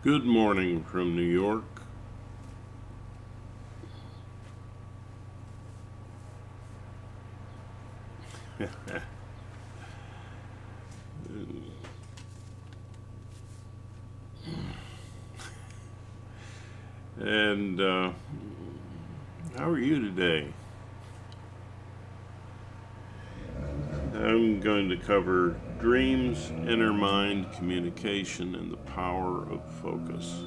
Good morning from New York. And how are you today? I'm going to cover dreams, inner mind, communication, and the power of focus.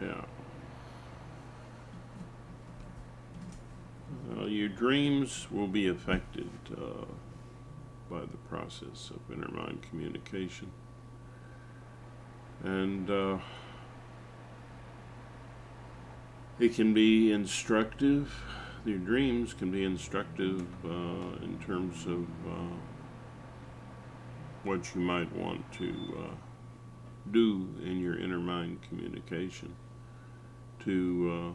Yeah. Your dreams will be affected by the process of inner mind communication. And it can be instructive. Your dreams can be instructive in terms of what you might want to do in your inner mind communication to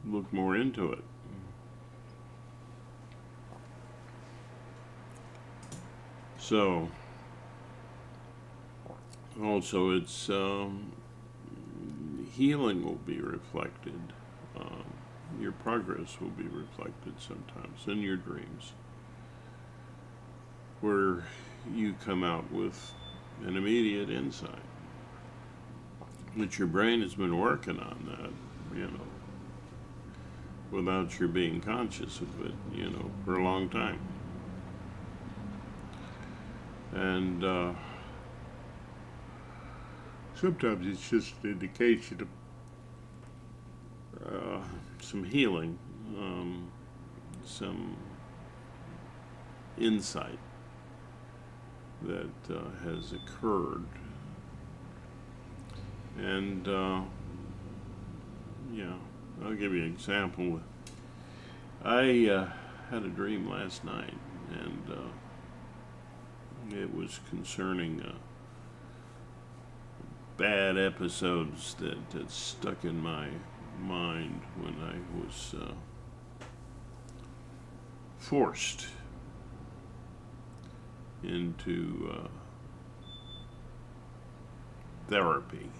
look more into it. So, also, it's healing will be reflected. Um, your progress will be reflected sometimes in your dreams, where you come out with an immediate insight that your brain has been working on that, without your being conscious of it, for a long time. And sometimes it's just an indication of some healing, some insight that has occurred. And I'll give you an example. I had a dream last night, and it was concerning bad episodes that stuck in my mind when I was forced into therapy,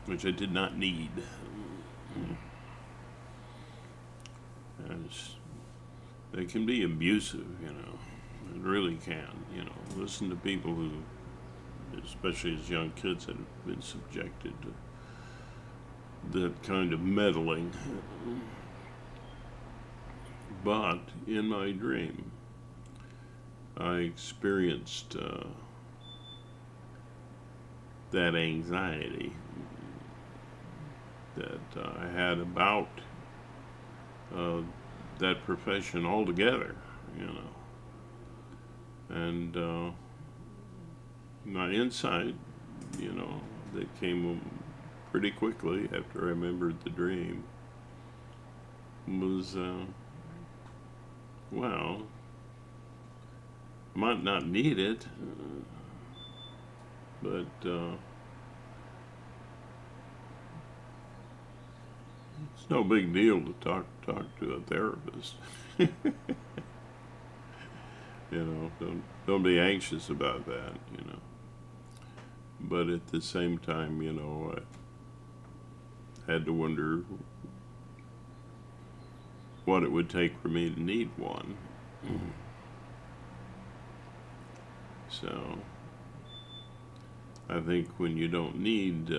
which I did not need. As they can be abusive, it really can. Listen to people who, especially as young kids, that have been subjected to that kind of meddling. But in my dream, I experienced that anxiety that I had about that profession altogether, and my insight, that came pretty quickly after I remembered the dream was, well, I might not need it, but it's no big deal to talk to a therapist. Don't be anxious about that. But at the same time, I had to wonder what it would take for me to need one. So I think when you don't need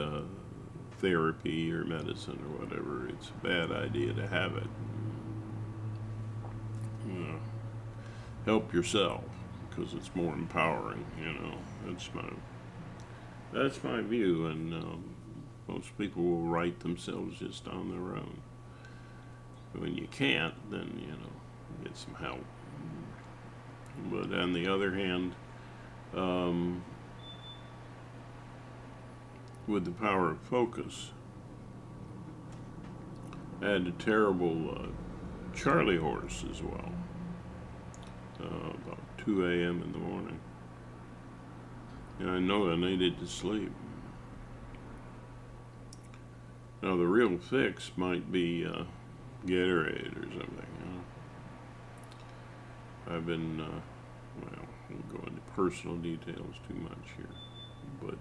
therapy or medicine or whatever, it's a bad idea to have it. Help yourself, because it's more empowering. That's my view, and most people will write themselves just on their own. When you can't, then get some help. But on the other hand, with the power of focus, I had a terrible Charlie horse as well, about 2 a.m. in the morning. And I know I needed to sleep. Now, the real fix might be Gatorade or something. I've been well, I won't go into personal details too much here, but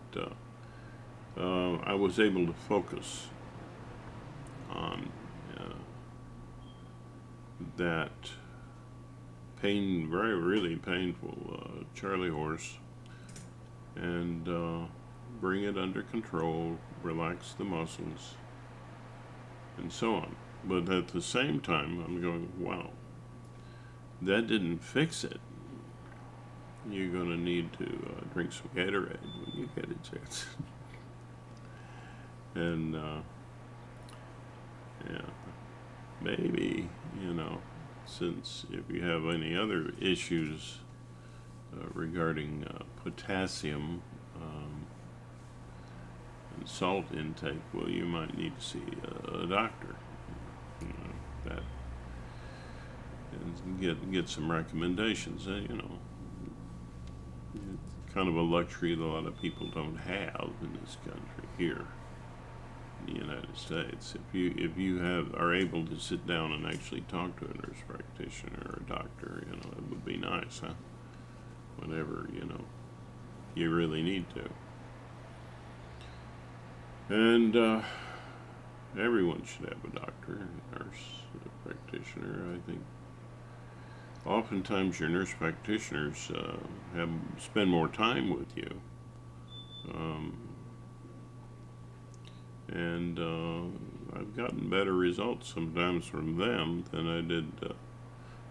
I was able to focus on that really painful Charlie horse, and bring it under control, relax the muscles, and so on. But at the same time, I'm going, wow, that didn't fix it. You're going to need to drink some Gatorade when you get a chance. And, yeah, maybe, since if you have any other issues regarding potassium and salt intake, well, you might need to see a doctor. That and get some recommendations. It's kind of a luxury that a lot of people don't have in this country here in the United States. If you are able to sit down and actually talk to a nurse practitioner or a doctor, it would be nice, huh? Whenever you really need to. And everyone should have a doctor, a nurse, a practitioner. I think oftentimes your nurse practitioners spend more time with you, and I've gotten better results sometimes from them than I did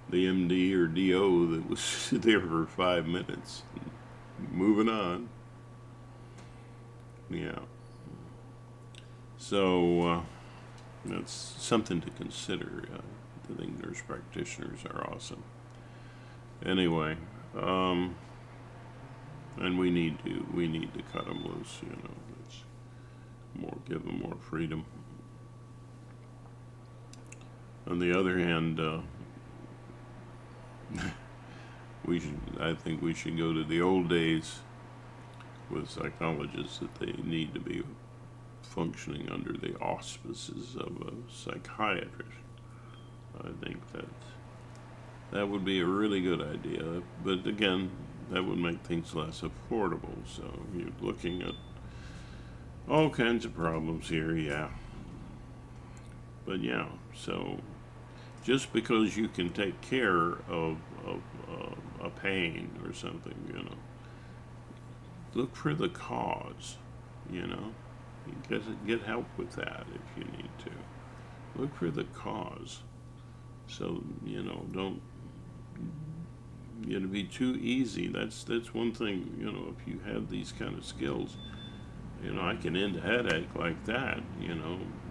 the MD or DO that was there for 5 minutes. Moving on. Yeah. So that's something to consider. I think nurse practitioners are awesome. Anyway, and we need to cut them loose. It's give them more freedom. On the other hand, I think we should go to the old days with psychologists, that they need to be functioning under the auspices of a psychiatrist. I think that would be a really good idea. But again, that would make things less affordable. So you're looking at all kinds of problems here, yeah. But yeah, so just because you can take care of a pain or something, look for the cause, get help with that if you need to. Look for the cause. So, don't be too easy. That's one thing, if you have these kind of skills, I can end a headache like that,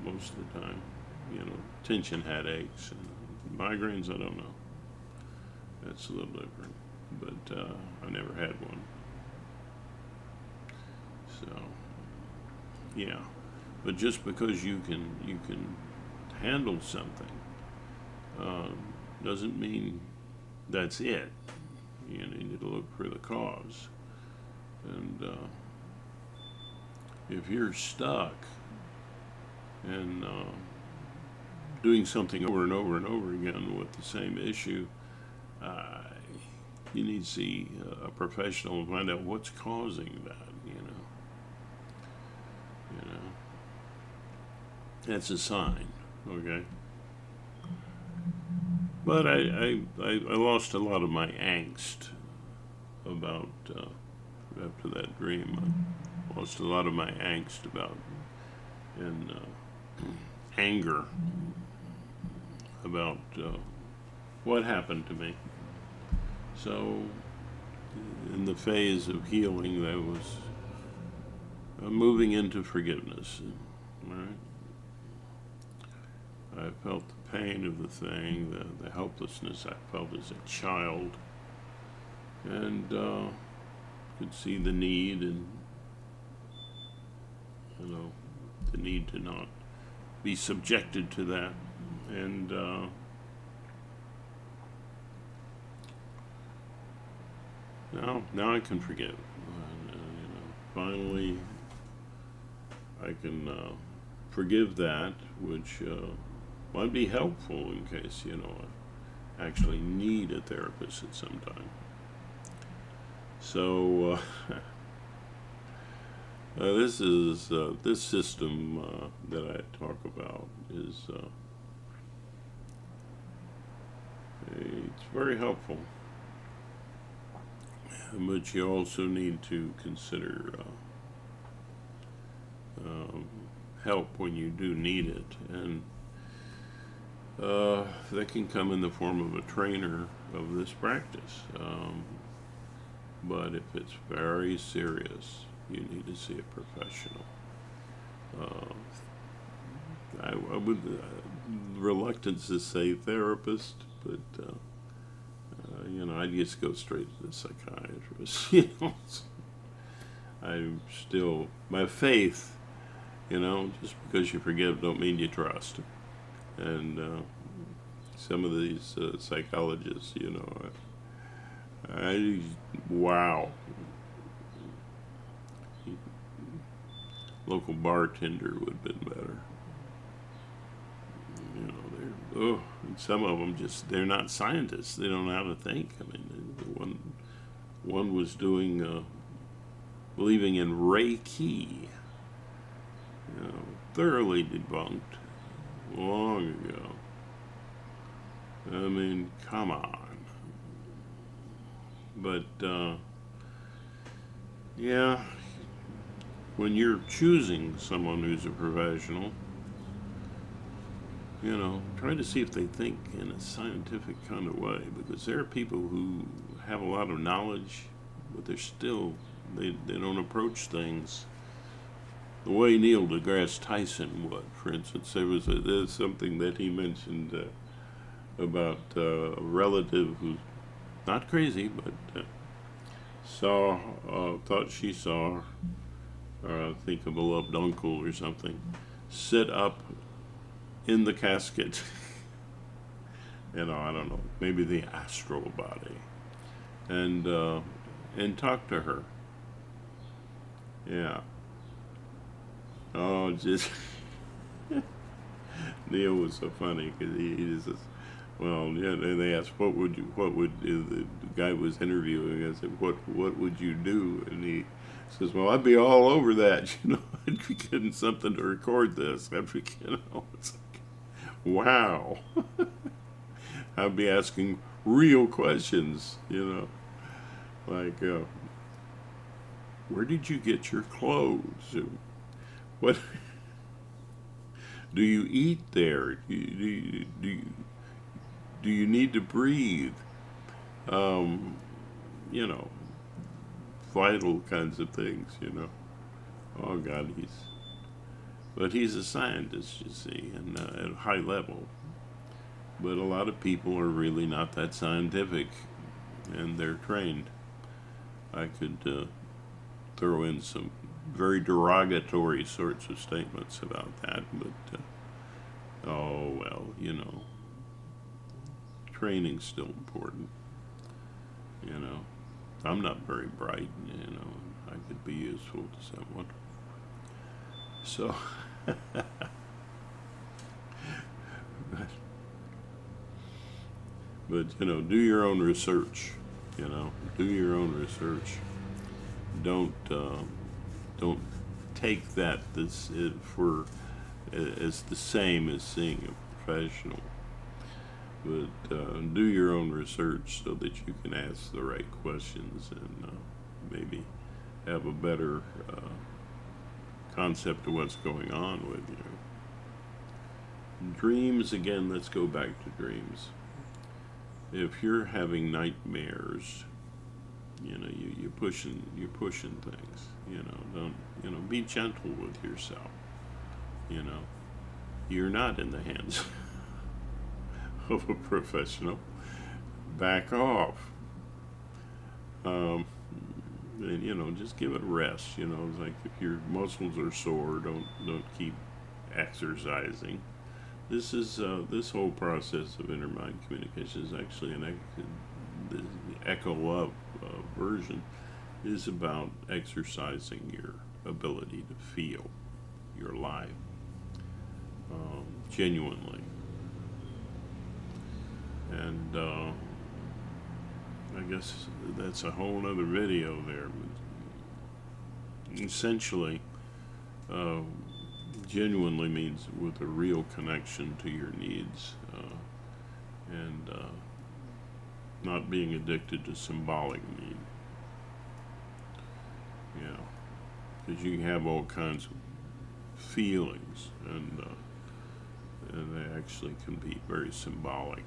most of the time. Tension headaches and migraines, I don't know. That's a little different, but I never had one. So, yeah. But just because you can handle something doesn't mean that's it. You need to look for the cause. And if you're stuck and doing something over and over and over again with the same issue, you need to see a professional and find out what's causing that. That's a sign, okay? But I lost a lot of my angst about after that dream. I lost a lot of my angst about and anger about what happened to me. So, in the phase of healing, that was moving into forgiveness. Right? I felt the pain of the thing, the helplessness I felt as a child, and could see the need and the need to not be subjected to that, and now I can forgive. Finally, I can forgive that, which might be helpful in case I actually need a therapist at some time. So this system that I talk about is it's very helpful, but you also need to consider help when you do need it, and that can come in the form of a trainer of this practice. But if it's very serious, you need to see a professional. Uh, I would reluctant to say therapist, but I just go straight to the psychiatrist. I'm still my faith. Just because you forgive don't mean you trust. And some of these psychologists, wow. Local bartender would have been better. Some of them they're not scientists. They don't know how to think. I mean, one was doing, believing in Reiki, thoroughly debunked long ago. I mean, come on. But, yeah, when you're choosing someone who's a professional, try to see if they think in a scientific kind of way, because there are people who have a lot of knowledge, but they don't approach things the way Neil deGrasse Tyson would. For instance, there's something that he mentioned about a relative who's not crazy, but thought she saw, I think a beloved uncle or something, sit up in the casket. I don't know, maybe the astral body, and talk to her. Yeah. Oh, just Neil was so funny because he just says, well, yeah. And they asked, the guy was interviewing. I said, what would you do? And he says, well, I'd be all over that. I'd be getting something to record this. It's like, wow. I'd be asking real questions, like, where did you get your clothes? What do you eat there? Do you need to breathe? You know, Vital kinds of things. Oh God, he's a scientist, you see, and at a high level. But a lot of people are really not that scientific, and they're trained. I could throw in some very derogatory sorts of statements about that, but oh well, training's still important. I'm not very bright, I could be useful to someone. So, but do your own research. Do your own research. Don't take that as the same as seeing a professional. But do your own research so that you can ask the right questions and maybe have a better concept of what's going on with you. Dreams, again, let's go back to dreams. If you're having nightmares, you're pushing things. Don't be gentle with yourself. You're not in the hands of a professional. Back off. And just give it a rest. It's like if your muscles are sore, don't keep exercising. This whole process of inner mind communication is actually the Echo Love version is about exercising your ability to feel your life genuinely. And I guess that's a whole other video there. Essentially, uh, genuinely means with a real connection to your needs, and not being addicted to symbolic need. Yeah, because you can have all kinds of feelings, and they actually can be very symbolic,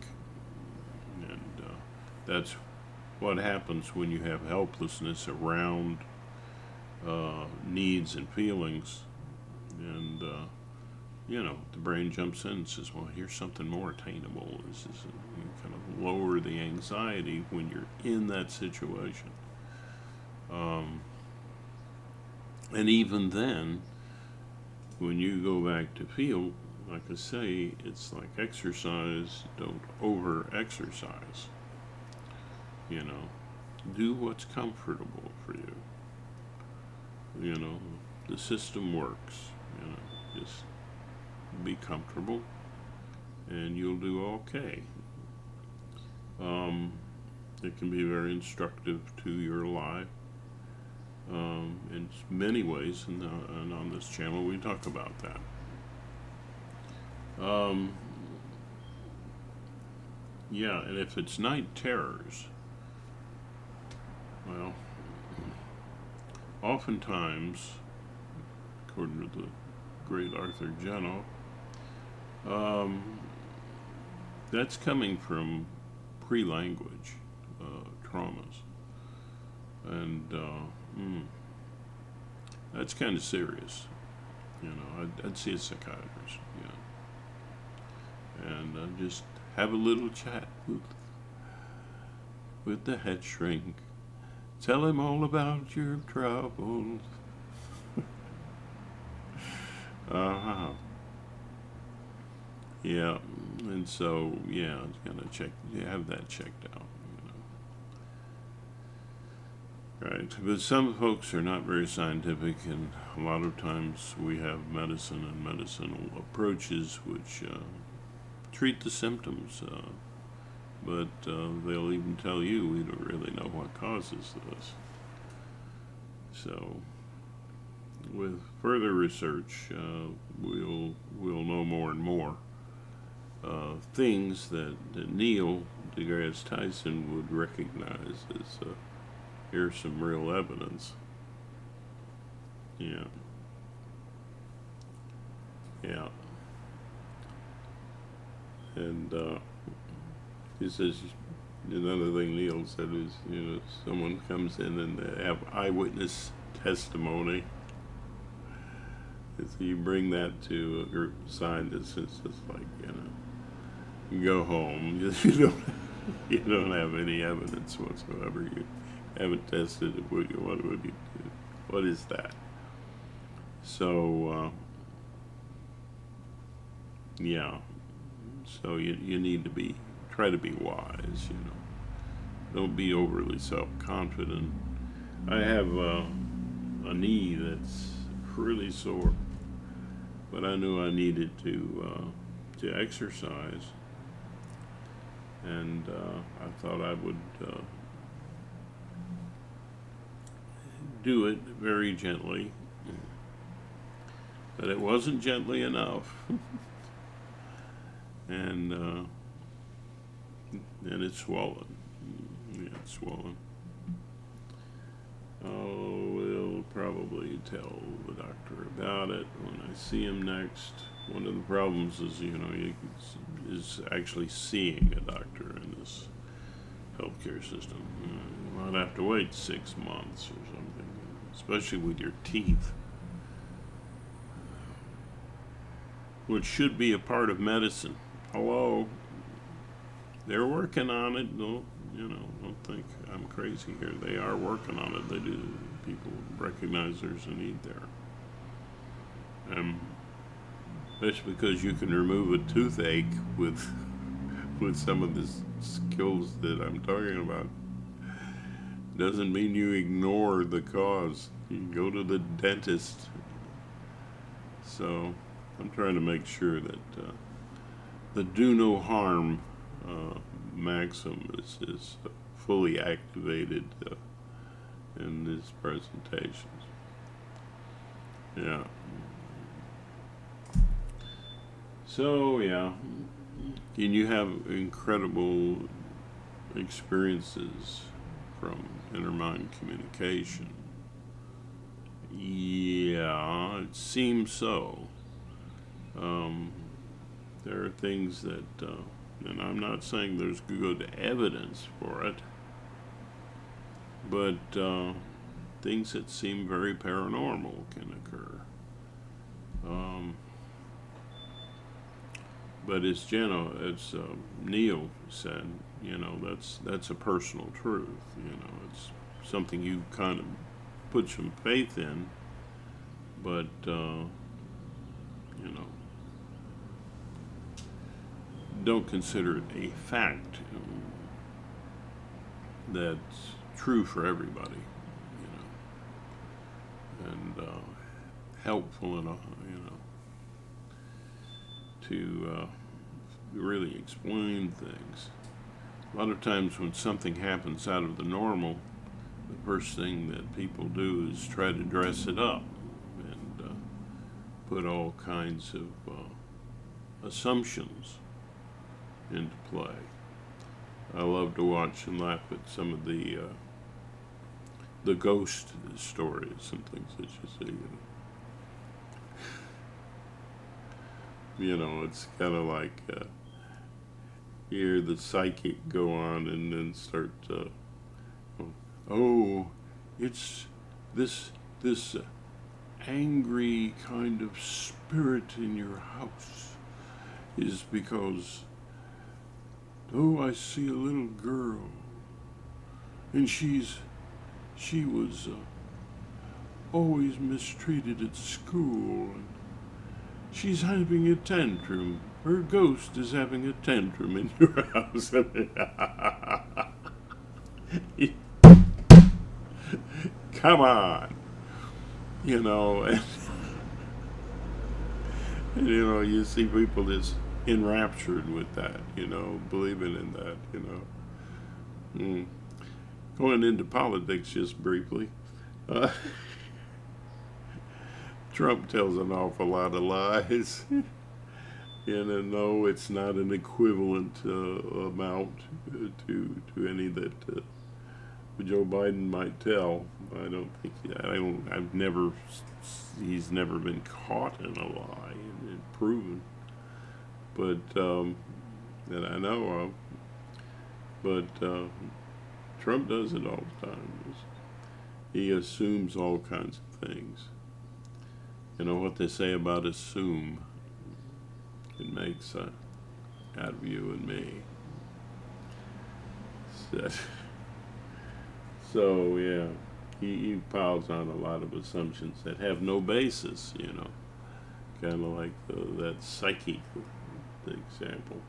and that's what happens when you have helplessness around needs and feelings, and the brain jumps in and says, well, here's something more attainable. You kind of lower the anxiety when you're in that situation. And even then, when you go back to feel, like I say, it's like exercise. Don't over exercise. Do what's comfortable for you. The system works. Just be comfortable and you'll do okay. It can be very instructive to your life in many ways, and on this channel we talk about that. Yeah, and if it's night terrors, well, oftentimes, according to the great Arthur Jenoff, that's coming from pre-language traumas, and that's kind of serious. I'd see a psychiatrist, and just have a little chat with the head shrink. Tell him all about your troubles. Uh-huh. Yeah, and so, it's gonna have that checked out, Right, but some folks are not very scientific, and a lot of times we have medicine and medicinal approaches which treat the symptoms, but they'll even tell you we don't really know what causes this. So, with further research, we'll know more and more things that Neil deGrasse Tyson would recognize as here's some real evidence. Yeah. And he says another thing Neil said is, someone comes in and they have eyewitness testimony. If you bring that to a group of scientists, it's just like, you go home. You don't have any evidence whatsoever. You haven't tested it. What would you do? What is that? So, So you need to try to be wise. Don't be overly self-confident. I have a knee that's really sore, but I knew I needed to exercise, and I thought I would do it very gently, but it wasn't gently enough, and it's swollen. Yeah, it's swollen. Oh, we'll probably tell the doctor about it when I see him next. One of the problems is, is actually seeing a doctor in this healthcare system. You might have to wait 6 months or something, especially with your teeth, which should be a part of medicine. Hello, they're working on it. Don't think I'm crazy here. They are working on it. They do. People recognize there's a need there. That's because you can remove a toothache with some of the skills that I'm talking about. Doesn't mean you ignore the cause. You can go to the dentist. So I'm trying to make sure that the do no harm maxim is fully activated in these presentations. Yeah. So, yeah. And you have incredible experiences from intermind communication. Yeah, it seems so. Um, there are things that, and I'm not saying there's good evidence for it, but things that seem very paranormal can occur. Um, but as Neil said, that's a personal truth. It's something you kind of put some faith in, but you know, don't consider it a fact that's true for everybody. And helpful enough, to really explain things. A lot of times when something happens out of the normal, the first thing that people do is try to dress it up and put all kinds of assumptions into play. I love to watch and laugh at some of the ghost stories and things that you see. It's kind of like hear the psychic go on and then start. Oh, it's this angry kind of spirit in your house is because I see a little girl and she was always mistreated at school and she's having a tantrum. Her ghost is having a tantrum in your house. Come on. And, you see people just enraptured with that, believing in that, Going into politics just briefly. Trump tells an awful lot of lies. No, it's not an equivalent amount to any that Joe Biden might tell. I don't think. He's never been caught in a lie and proven, but that I know of. But Trump does it all the time. He assumes all kinds of things. You know what they say about assume? It makes out of you and me. So yeah, he piles on a lot of assumptions that have no basis. Kind of like that psyche example.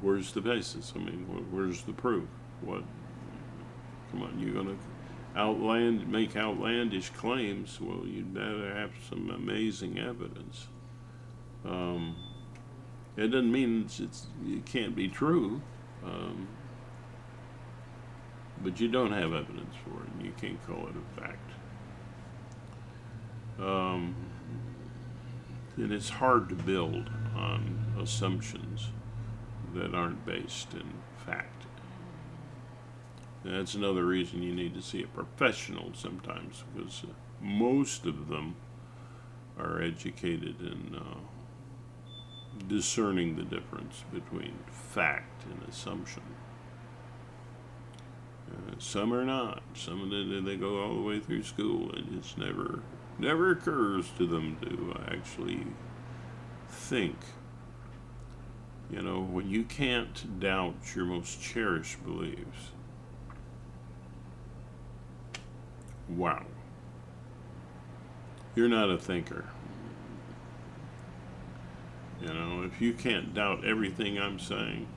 Where's the basis? I mean, where's the proof? What? Come on, you're gonna make outlandish claims? Well, you'd better have some amazing evidence. It doesn't mean it can't be true, but you don't have evidence for it, and you can't call it a fact. And it's hard to build on assumptions that aren't based in fact. And that's another reason you need to see a professional sometimes, because most of them are educated in discerning the difference between fact and assumption. Some are not. Some of them, they go all the way through school, and it's never occurs to them to actually think. When you can't doubt your most cherished beliefs, wow, you're not a thinker. If you can't doubt everything I'm saying,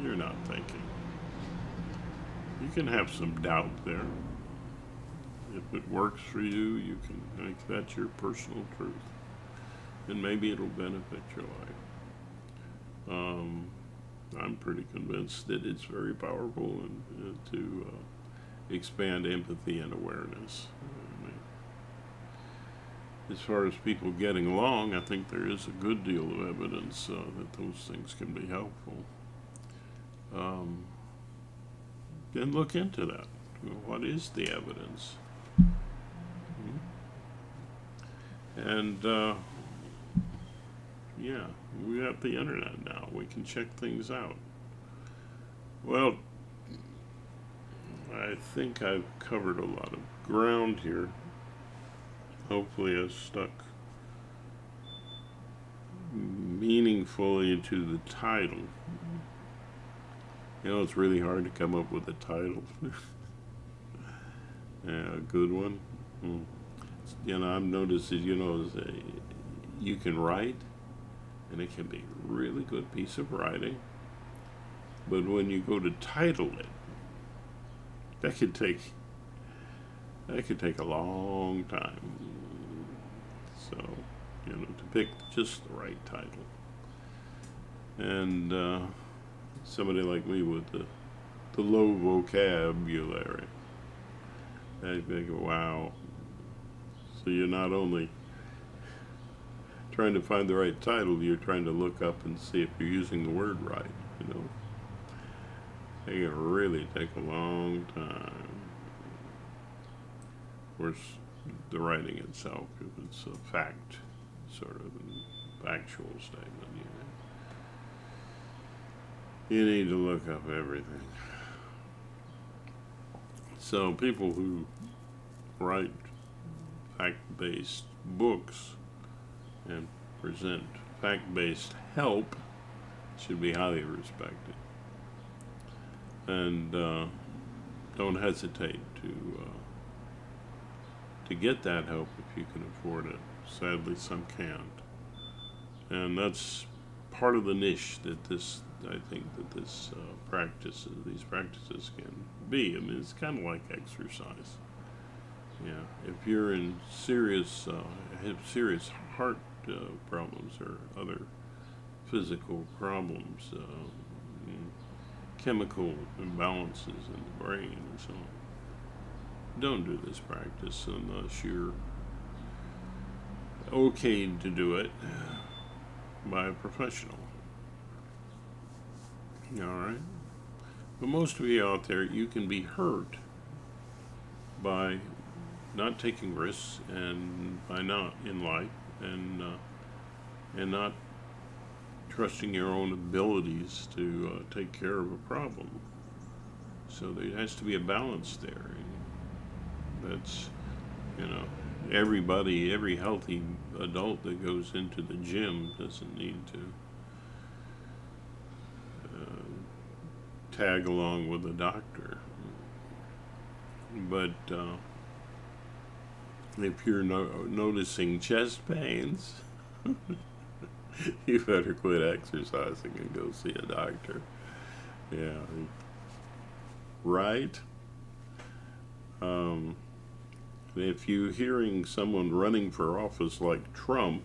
you're not thinking. You can have some doubt there. If it works for you, you can make that your personal truth. And maybe it'll benefit your life. I'm pretty convinced that it's very powerful and to expand empathy and awareness. I mean, as far as people getting along, I think there is a good deal of evidence that those things can be helpful. Then look into that. What is the evidence? And yeah, we have the internet now. We can check things out. Well, I think I've covered a lot of ground here. Hopefully I've stuck meaningfully into the title. You know, it's really hard to come up with a title. Yeah, a good one. You know, I've noticed that, you know, you can write, and it can be a really good piece of writing, but when you go to title it, that could take a long time. So, you know, to pick just the right title. And somebody like me with the low vocabulary, I think, wow. So you're not only trying to find the right title, you're trying to look up and see if you're using the word right, you know. It can really take a long time. Of course, the writing itself, if it's a fact, sort of an factual statement, you need to look up everything. So people who write fact-based books and present fact-based help should be highly respected. And don't hesitate to get that help if you can afford it. Sadly, some can't. And that's part of the niche that I think that these practices can be. I mean, it's kind of like exercise. Yeah, if you're in have serious heart problems or other physical problems, chemical imbalances in the brain and so on, don't do this practice unless you're okayed to do it by a professional. All right? But most of you out there, you can be hurt by not taking risks and by not in life and not trusting your own abilities to take care of a problem. So there has to be a balance there. And that's, you know, every healthy adult that goes into the gym doesn't need to tag along with a doctor. But if you're noticing chest pains, you better quit exercising and go see a doctor. Yeah. Right? If you're hearing someone running for office like Trump,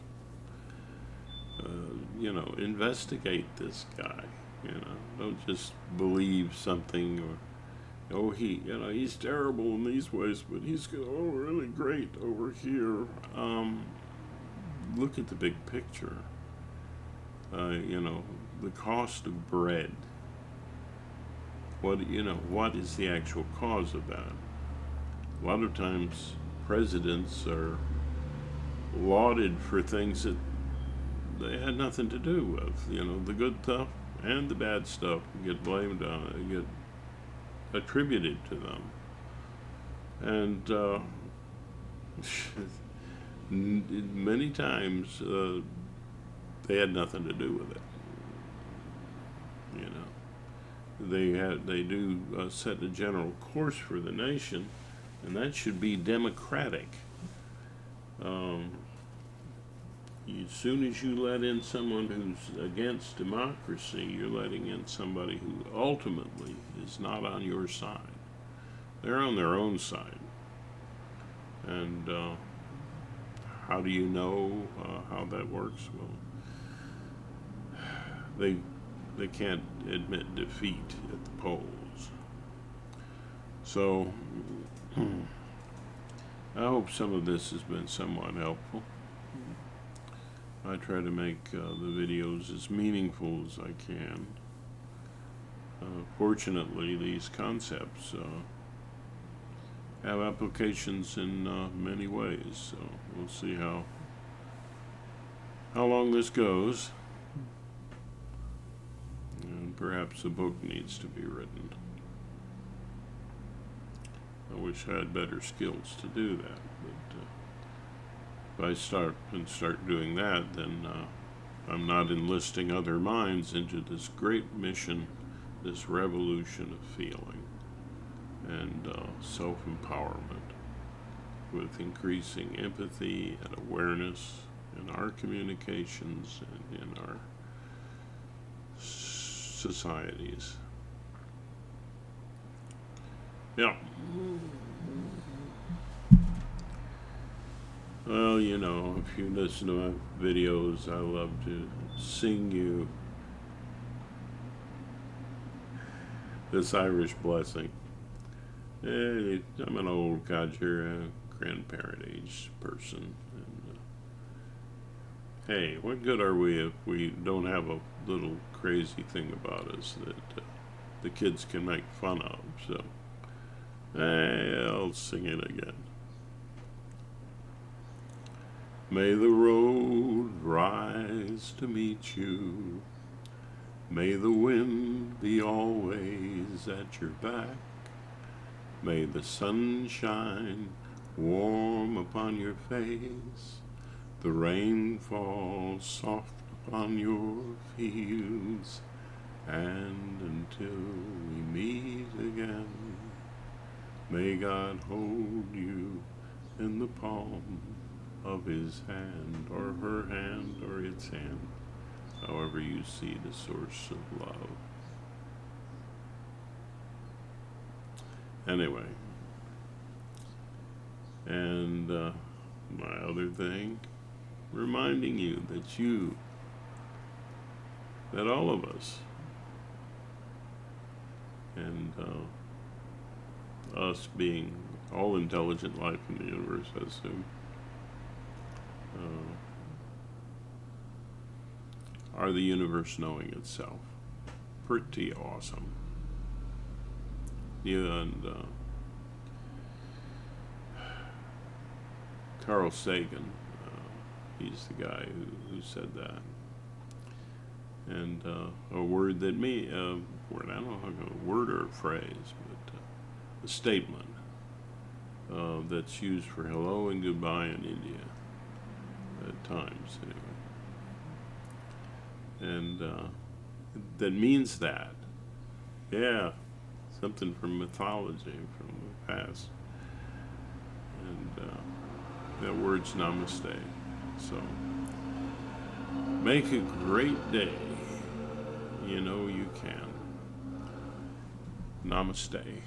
you know, investigate this guy. You know, don't just believe something or he's terrible in these ways, but he's really great over here. Look at the big picture. You know, the cost of bread. What is the actual cause of that? A lot of times presidents are lauded for things that they had nothing to do with. You know, the good stuff and the bad stuff get blamed on it, get attributed to them. And many times they had nothing to do with it. You know, they do set a general course for the nation, and that should be democratic. As soon as you let in someone who's against democracy, you're letting in somebody who ultimately is not on your side. They're on their own side. And how do you know how that works? Well, they can't admit defeat at the polls. So I hope some of this has been somewhat helpful. I try to make the videos as meaningful as I can. Fortunately, these concepts have applications in many ways, so we'll see how long this goes. And perhaps a book needs to be written. I wish I had better skills to do that, but if I start doing that, then I'm not enlisting other minds into this great mission, this revolution of feeling and self-empowerment, with increasing empathy and awareness in our communications and in our societies. Yeah. Well, you know, if you listen to my videos, I love to sing you this Irish blessing. I'm an old codger, grandparent age person. And, hey, what good are we if we don't have a little crazy thing about us that the kids can make fun of? So, hey, I'll sing it again. May the road rise to meet you. May the wind be always at your back. May the sun shine warm upon your face. The rain fall soft upon your fields. And until we meet again, may God hold you in the palm of his hand, or her hand, or its hand, however you see the source of love. Anyway, and my other thing, reminding you that all of us, and us being all intelligent life in the universe, I assume, are the universe knowing itself. Pretty awesome. Yeah, and Carl Sagan, he's the guy who said that. And a word that I don't know a word or a phrase, but a statement that's used for hello and goodbye in India at times, anyway. And that means that. Yeah, something from mythology, from the past. And that word's namaste. So, make a great day. You know you can. Namaste.